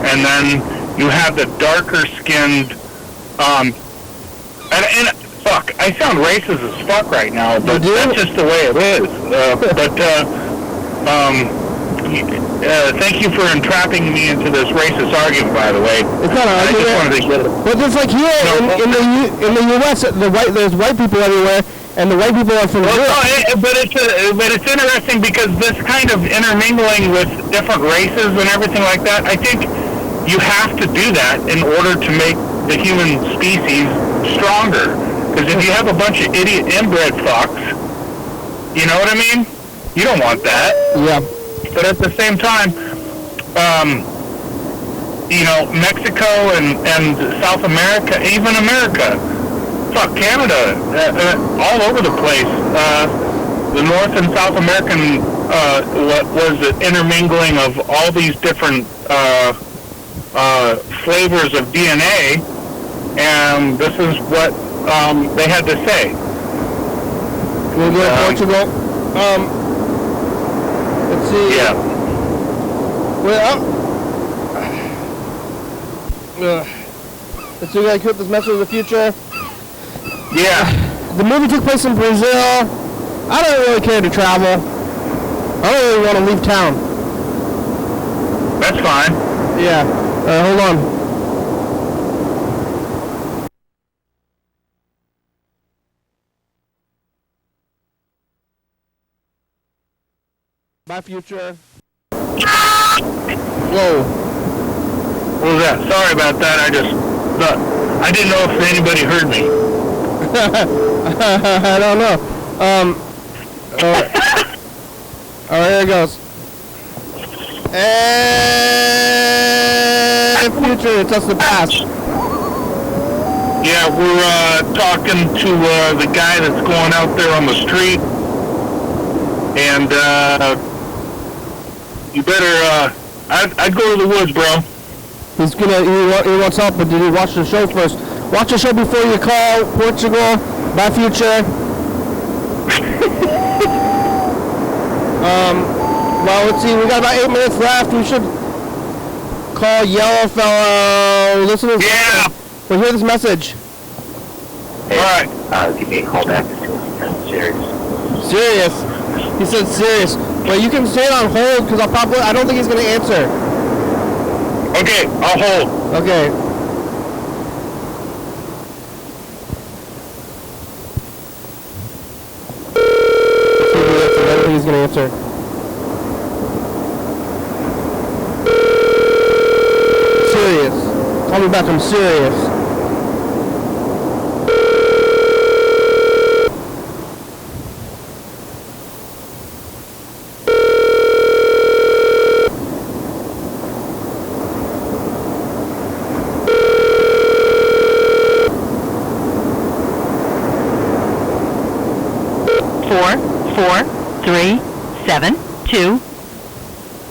Speaker 4: and then you have the darker-skinned. And fuck, I sound racist as fuck right now, but that's just the way it is. Thank you for entrapping me into this racist argument, by the way.
Speaker 2: It's not an argument.
Speaker 4: I just wanted to get it.
Speaker 2: But it's like here in the U.S., there's white people everywhere, And the white people are from Europe.
Speaker 4: But it's interesting because this kind of intermingling with different races and everything like that, I think you have to do that in order to make the human species stronger. Because if you have a bunch of idiot inbred fucks, you know what I mean? You don't want that.
Speaker 2: Yeah.
Speaker 4: But at the same time, Mexico and South America, even America, fuck, Canada, all over the place. The North and South American was the intermingling of all these different flavors of DNA, and this is what they had to say.
Speaker 2: We'll go to Portugal. Let's see.
Speaker 4: Yeah.
Speaker 2: Let's see if I clip this message of the future.
Speaker 4: Yeah.
Speaker 2: The movie took place in Brazil. I don't really care to travel. I don't really want to leave town.
Speaker 4: That's fine.
Speaker 2: Yeah. Hold on. Bye, future. Whoa.
Speaker 4: What was that? Sorry about that. I didn't know if anybody heard me.
Speaker 2: I don't know. Alright, here it goes. And future, it's us the past.
Speaker 4: Yeah, we're talking to the guy that's going out there on the street. And you better, I'd go to the woods, bro.
Speaker 2: He wants help, but did he watch the show first? Watch the show before you call Portugal. Bye, future. Well, let's see. We got about 8 minutes left. We should call Yellow Fellow. Listen to this.
Speaker 4: Yeah.
Speaker 2: We'll hear this message.
Speaker 3: Hey,
Speaker 4: all right.
Speaker 3: Give me a call back as soon as you can. Serious.
Speaker 2: Serious. He said serious. Well, you can stay it on hold because I don't think he's going to answer.
Speaker 4: Okay, I'll hold.
Speaker 2: Okay. I don't think he's going to answer. Serious. Call me back, I'm serious.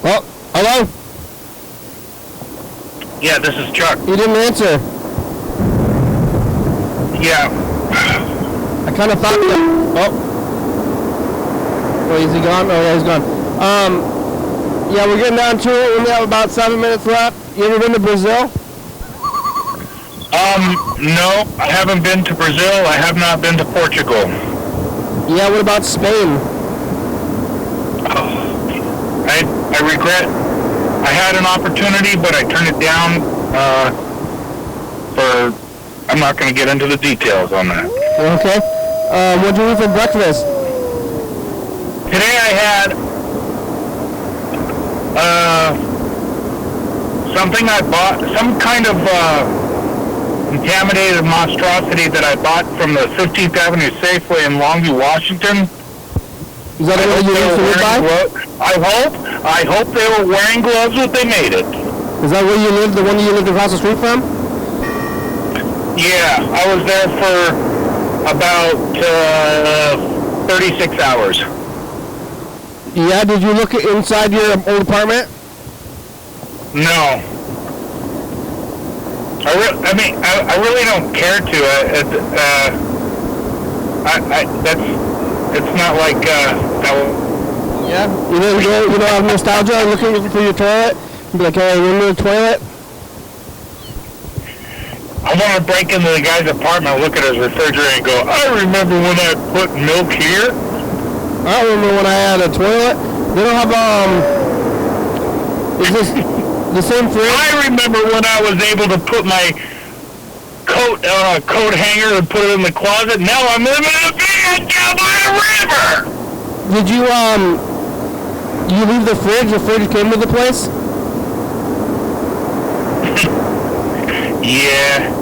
Speaker 2: Oh, hello?
Speaker 4: Yeah, this is Chuck.
Speaker 2: You didn't answer.
Speaker 4: Yeah.
Speaker 2: I kind of thought that. Oh. Wait, is he gone? Oh, yeah, he's gone. Yeah, we're getting down to it. We only have about 7 minutes left. You ever been to Brazil?
Speaker 4: No, I haven't been to Brazil. I have not been to Portugal.
Speaker 2: Yeah, what about Spain?
Speaker 4: I regret I had an opportunity, but I turned it down I'm not going to get into the details on that.
Speaker 2: Okay. What did you eat for breakfast?
Speaker 4: Today I had something I bought, some kind of contaminated monstrosity that I bought from the 15th Avenue Safeway in Longview, Washington.
Speaker 2: Is that what you used to live by?
Speaker 4: I hope they were wearing gloves when they made it.
Speaker 2: Is that where you live, the one you lived across the street from?
Speaker 4: Yeah, I was there for about 36 hours.
Speaker 2: Yeah, did you look inside your old apartment?
Speaker 4: No. I really don't care to. It's not like
Speaker 2: Yeah. You don't have nostalgia looking for your toilet? Be like, hey, remember the toilet?
Speaker 4: I want to break into the guy's apartment, look at his refrigerator, and go, I remember when I put milk here.
Speaker 2: I remember when I had a toilet. They don't have is this the same fridge?
Speaker 4: I remember when I was able to put my coat on a coat hanger and put it in the closet. Now I'm living in a van. right down by the river.
Speaker 2: Did you leave the fridge? The fridge came with the place?
Speaker 4: Yeah.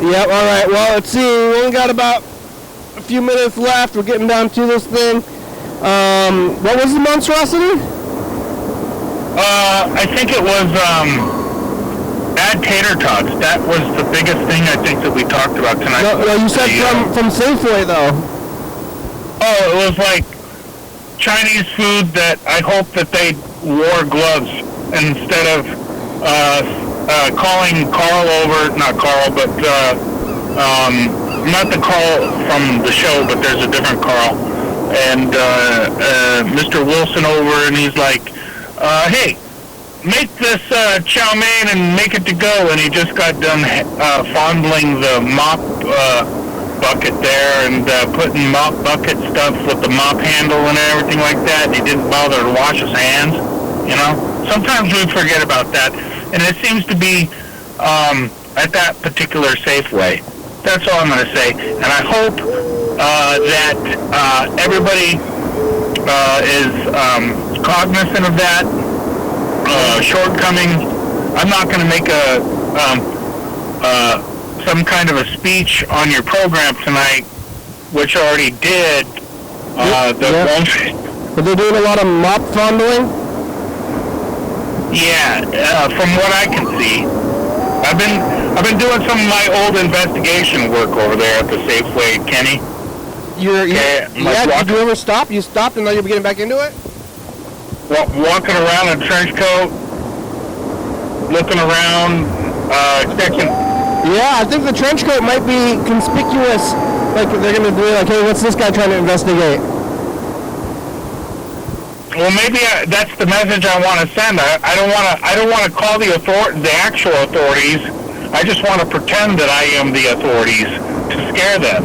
Speaker 2: Yep, alright. Well, let's see. We only got about a few minutes left. We're getting down to this thing. What was the monstrosity?
Speaker 4: I think it was, add tater tots. That was the biggest thing I think that we talked about tonight.
Speaker 2: No, you said from Safeway, though.
Speaker 4: Oh, it was like Chinese food that I hope that they wore gloves instead of calling Carl over, not Carl, but not the Carl from the show, but there's a different Carl, and Mr. Wilson over, and he's like, hey, make this chow mein and make it to go, and he just got done fondling the mop bucket there and putting mop bucket stuff with the mop handle and everything like that. He didn't bother to wash his hands, you know. Sometimes we forget about that, and it seems to be at that particular Safeway. That's all I'm going to say, and I hope that everybody is cognizant of that shortcoming. I'm not going to make some kind of a speech on your program tonight, which I already did.
Speaker 2: But they're doing a lot of mop fondling?
Speaker 4: Yeah, from what I can see. I've been doing some of my old investigation work over there at the Safeway, Kenny.
Speaker 2: Did you ever stop? You stopped and now you're getting back into it?
Speaker 4: Walking around in a trench coat, looking around, checking.
Speaker 2: Yeah, I think the trench coat might be conspicuous. Like they're gonna be like, hey, what's this guy trying to investigate?
Speaker 4: Well, maybe that's the message I want to send. I don't want to call the actual authorities. I just want to pretend that I am the authorities to scare them,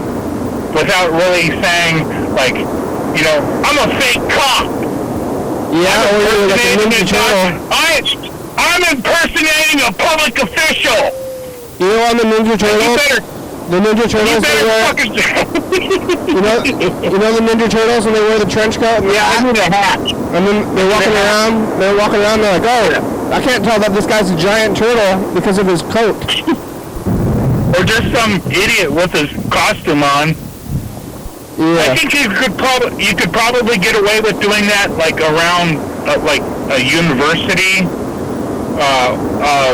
Speaker 4: without really saying, like, you know, I'm a fake cop.
Speaker 2: Yeah,
Speaker 4: I'm impersonating a public official.
Speaker 2: You know, on the Ninja Turtles. The Ninja Turtles, you know the Ninja Turtles when they wear the trench coat and the
Speaker 4: I need a hat.
Speaker 2: And then they're walking around, they're like, oh, I can't tell that this guy's a giant turtle because of his coat.
Speaker 4: Or just some idiot with his costume on.
Speaker 2: Yeah.
Speaker 4: I think you could probably get away with doing that, like around like a university,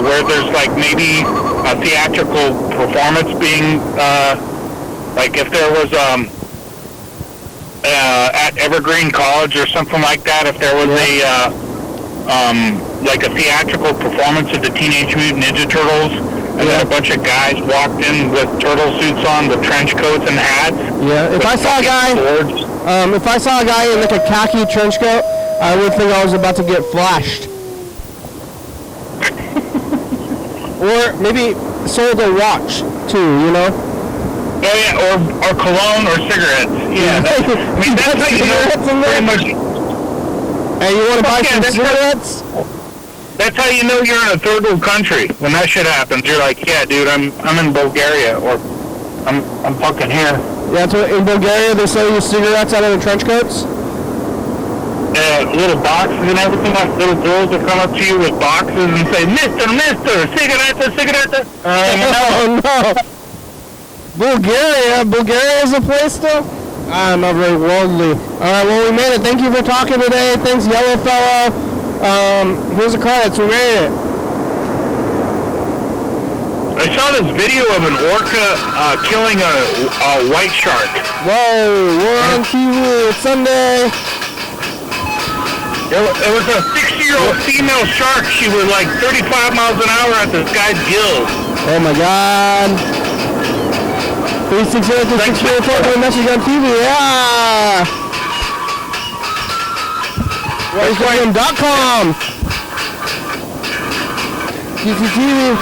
Speaker 4: where there's like maybe a theatrical performance being, like if there was at Evergreen College or something like that, if there was like a theatrical performance of the Teenage Mutant Ninja Turtles, and then a bunch of guys walked in with turtle suits on, with trench coats and hats.
Speaker 2: Yeah, if I saw a guy in like a khaki trench coat, I would think I was about to get flashed. Or maybe sold a watch too, you know?
Speaker 4: Oh yeah, or cologne or cigarettes. Yeah, that's how you know pretty much.
Speaker 2: Hey, you want to buy some cigarettes?
Speaker 4: That's how you know you're in a third world country. When that shit happens, you're like, yeah, dude, I'm in Bulgaria, or I'm fucking here.
Speaker 2: Yeah, that's what, in Bulgaria they sell you cigarettes out of the trench coats?
Speaker 4: Little boxes and everything, like little girls that come up to you with boxes and say, Mister, cigarette.
Speaker 2: Oh no. Bulgaria is a place still? I'm not very worldly. Alright, well, we made it. Thank you for talking today. Thanks, Yellow Fellow. Here's the credits. We made it.
Speaker 4: I saw this video of an orca killing a white shark.
Speaker 2: Whoa, we're on TV. It's Sunday.
Speaker 4: It was a 60-year-old female shark. She was like 35 miles an hour at this guy's gills.
Speaker 2: Oh my god. 360-364 message on TV. Yeah. YDHWM.com. TCTV.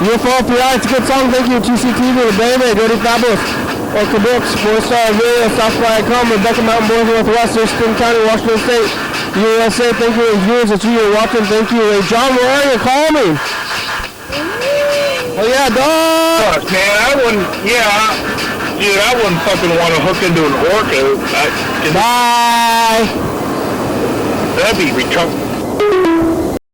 Speaker 2: UFO PI. It's a good song. Thank you, TCTV. The Baby. Dirty Fabulous. Orca Books. 4-star video. Southfly.com. Rebecca Mountain Boys Northwest. Thurston County, Washington State. USA, thank you, viewers, it's you, you're welcome, thank you. Hey, John, where are you? Call me. Oh, yeah, dog.
Speaker 4: Fuck, man, I wouldn't, yeah. Dude, I wouldn't fucking want to hook into an orca.
Speaker 2: Bye!
Speaker 4: That'd be retarded.